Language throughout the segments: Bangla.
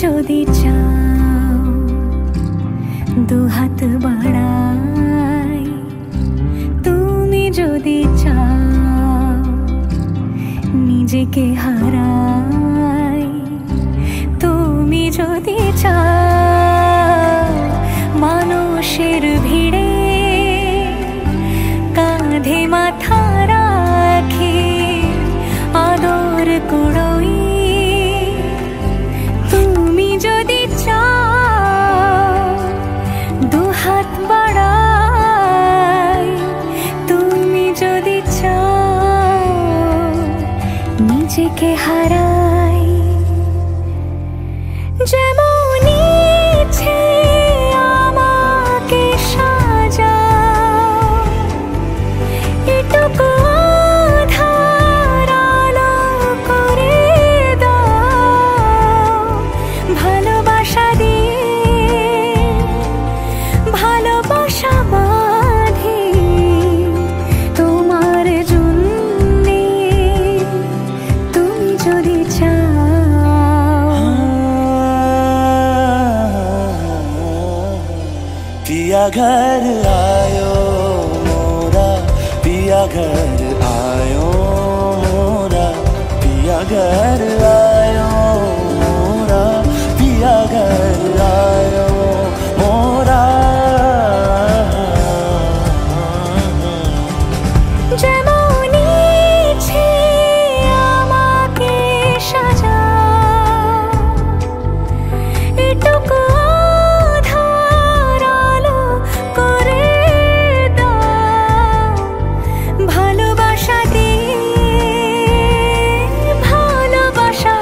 যদি চাও দুহাত বাড়াই, তুমি যদি চাও নিজেকে হারাই, তুমি যদি চাও মানুষের ভিড়ে কাঁধে মাথা রাখি আদর কুড়োই, তুমি যদি চাও দুহাত বাড়াই, তুমি যদি চাও নিজেকে হারাই। যেমন ইচ্ছে আমাকে সাজাও, এটুকু আঁধার আলো করে দাও, ভালোবাসা দিয়ে ভালোবাসা বাঁধি তোমার জন্যে, তুমি যদি চাও। पिया घर आयो मोरा, पिया घर आयो मोरा, पिया घर आयो मोरा, पिया घर आयो मोरा। যেমন ইচ্ছে আমাকে সাজাও, এটুকু আঁধার আলো করে দাও, ভালোবাসা দিয়ে ভালোবাসা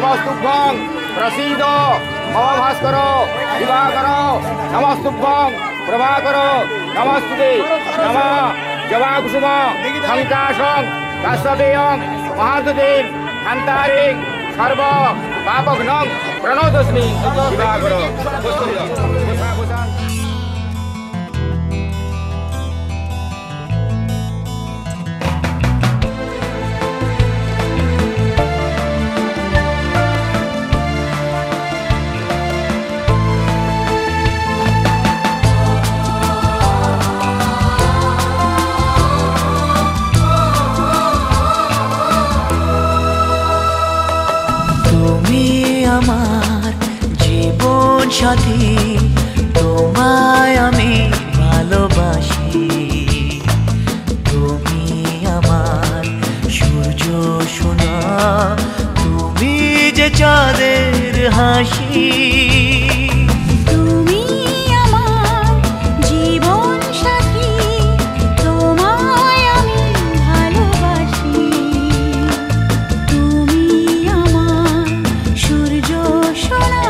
नमस्तुभ्यं प्रसीद मम भास्कर दिवाकर नमस्तुभ्यं प्रभाकर नमस्तुते नमः जवाकुसुम संकाशं काश्यपेयं महादुतें हन्तारिं सर्व पापघ्नं प्रणोदस्मि दिवाकर সাথী তোমায় আমি ভালোবাসি তুমি আমার সূর্য সোনা তুমি যে চাঁদের হাসি তুমি আমার জীবন সাথী তোমায় আমি ভালোবাসি তুমি আমার সূর্য সোনা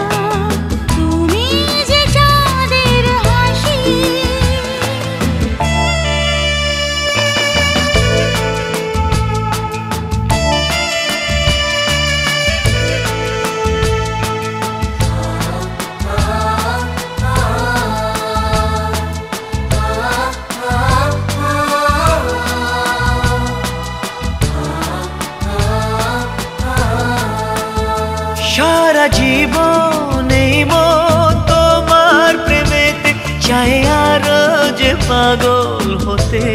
সারা জীবন এই মন তোমার প্রেমেতে চাই আরো যে পাগল হতে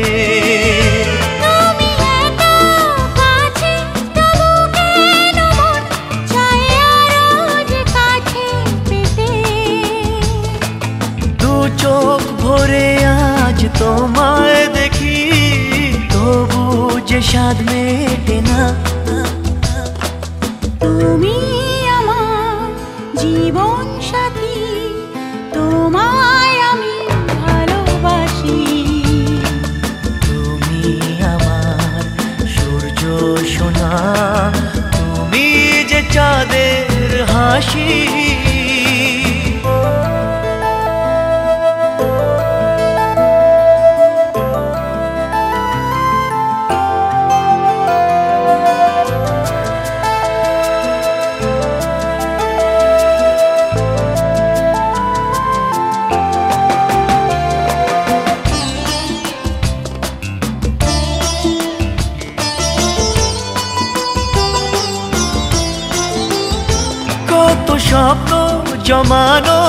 দু চোখ ভরে আজ তোমায় দেখি তবু যে স্বাদ মেটে না তুমি আমার জীবন সাথী তোমায় আমি ভালোবাসি তুমি আমার সূর্য সোনা তুমি যে চাঁদের হাসি স্বপ্ন জমানো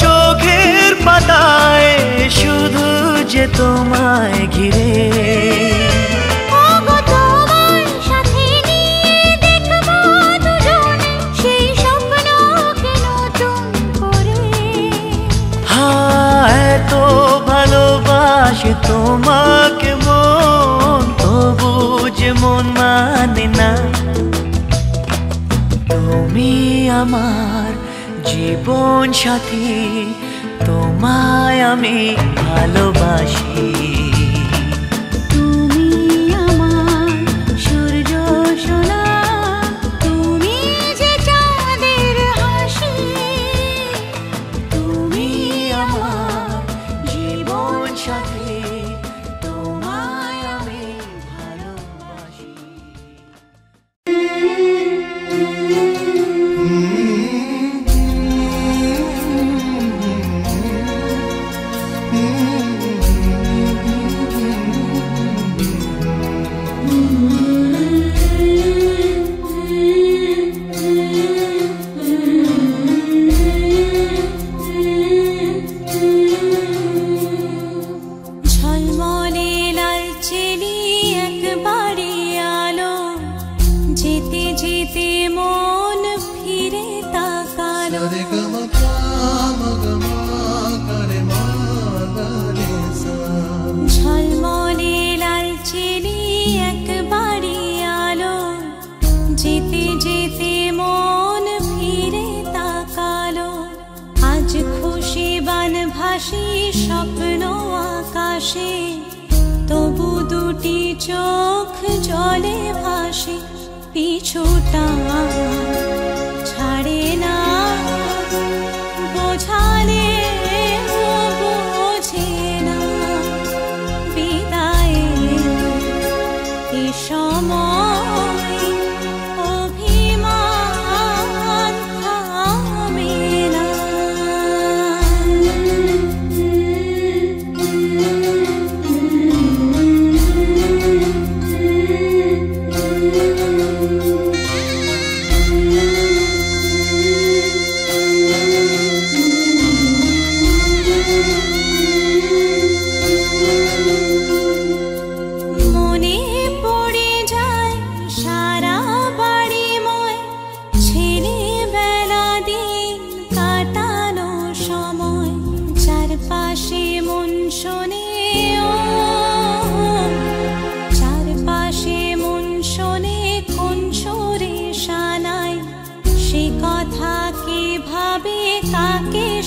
চোখের পাতায় শুধু যে তোমায় ঘিরে এত ভালোবাসে তোমাকে মন তবু যে মন মানে না তুমি আমার জীবন সাথী তোমায় আমি ভালোবাসি তুমি আমার সূর্য সোনা তুমি যে চাঁদের হাসি তুমি আমার জীবন সাথী তোমায় আমি ভালোবাসি স্বপ্ন আকাশে তবু দুটি চোখ জলে ভাসে পিছুটা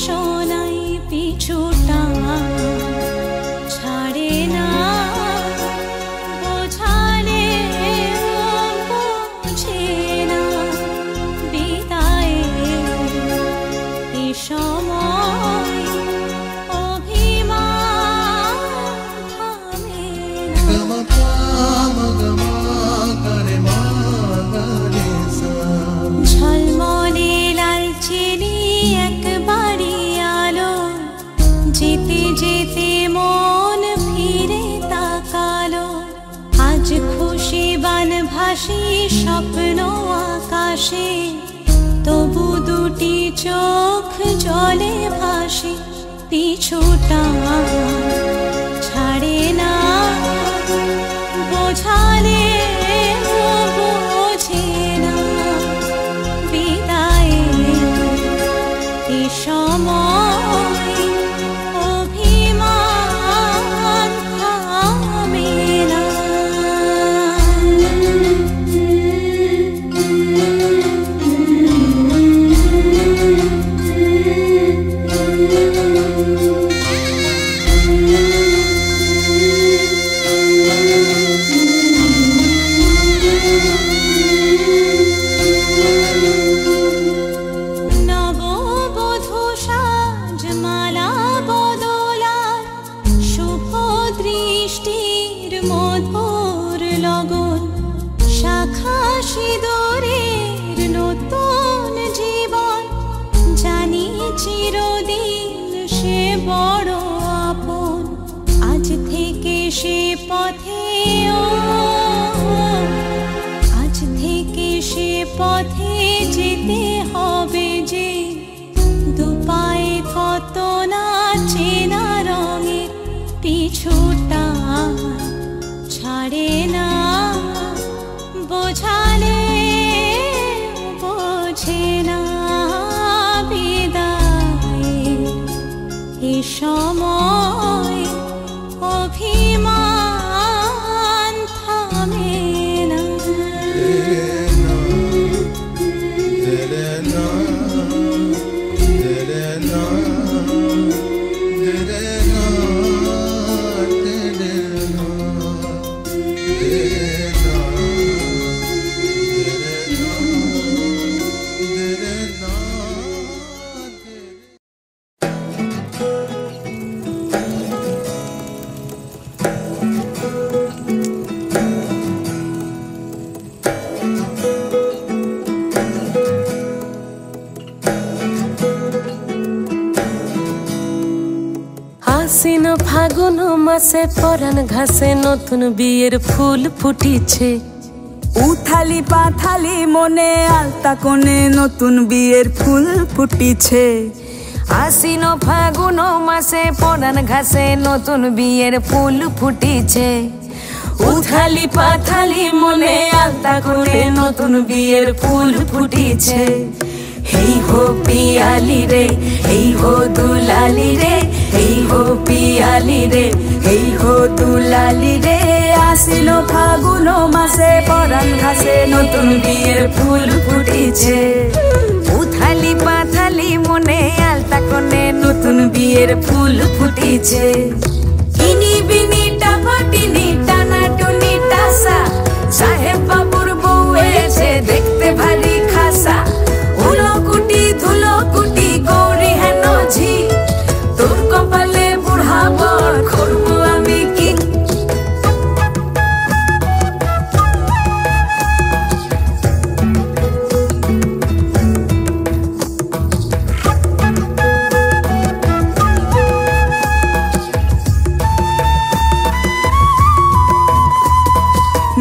শোনাই পিছুটা ছাড়ে না বোঝালে বুঝে না বিদায়ে এ সময় অভিমান থামে না ঝলমলে লালচেনি একবারই আলো যেতে যেতে মন ফিরে তাকালো আজ খুশি বানভাসী স্বপ্ন আকাশে তবু দুটি চোখ জলে ভাসে পিছুটা ছাড়ে না বোঝালে বোঝে না বিদায়ে এ সময় অভিমান থামে না নববধূ সাজমালা বদলার শুভ দৃষ্টির মধুর লগন শাখা সিঁদুরের নতুন জীবন জানি চিরদিন সে বড় আপন আজ থেকে সে পথে আজ থেকে সে পথে যেতে হবে যে দুপায়ে কত না চেনা রঙের পিছুটা ছাড়ে না বোঝালে বোঝে না বিদায়ে এ সময় অভিমান থামে না আশ্বিন ফাগুন মাসে পরাণ ঘাসে নতুন বিয়ের ফুল ফুটিছে উথালি পাথালি মনে আলতা কোণে নতুন বিয়ের ফুল ফুটিছে আশ্বিন ফাগুন মাসে পরাণ ঘাসে নতুন বিয়ের ফুল ফুটিছে উথালি পাথালি মনে আলতা কোণে নতুন বিয়ের ফুল ফুটিছে হেই হো পিয়ালি রে হেই হো দুলালি রে হেই হো পিয়ালি রে হেই হো দুলালি রে আশ্বিন ফাগুন মাসে পরাণ ঘাসে নতুন বিয়ের ফুল ফুটিছে উথালি পাথালি মনে আলতা কোণে নতুন বিয়ের ফুল ফুটিছে ইনি বিনি টাপাটিনি টানা টুনি টাসা সাহেব বাবুর বউ এসে দেখতে ভারী খাসা উলো কুটি ধুলো কুটি গৌরী হেন ঝি তোর কপালে বুড়া বর করবো আমি কি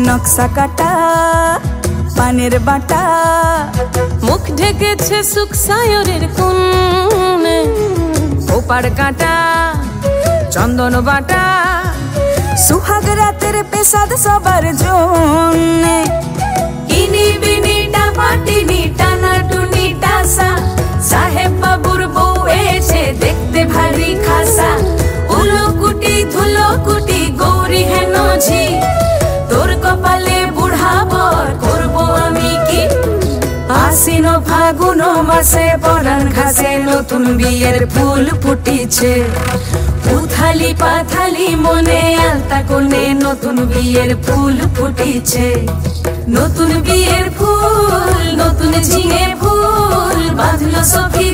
নকশা কাটা পানের বাটা মুখ ঢেকেছে সুখ সায়রের কোণে ওপার কাটা চন্দন বাটা সুহাগ রাতের পেশাদ সবার জন্যে ইনি বিনি টাপাটিনি টানা টুনি টাসা সাহেব বাবুর বউ এসে দেখতে ভারী খাসা উলো কুটি ধুলো কুটি গৌরী হেন ঝি তোর কপালে বুড়া বর করবো আমি কি আশ্বিন ফাগুন মাসে পরাণ ঘাসে নতুন বিয়ের ফুল ফুটিছে। উথালি পাথালি মনে আলতা কোণে নতুন বিয়ের ফুল ফুটিছে। নতুন বিয়ের ফুল নতুন ঝিঙে ফুল বাঁধলো সখী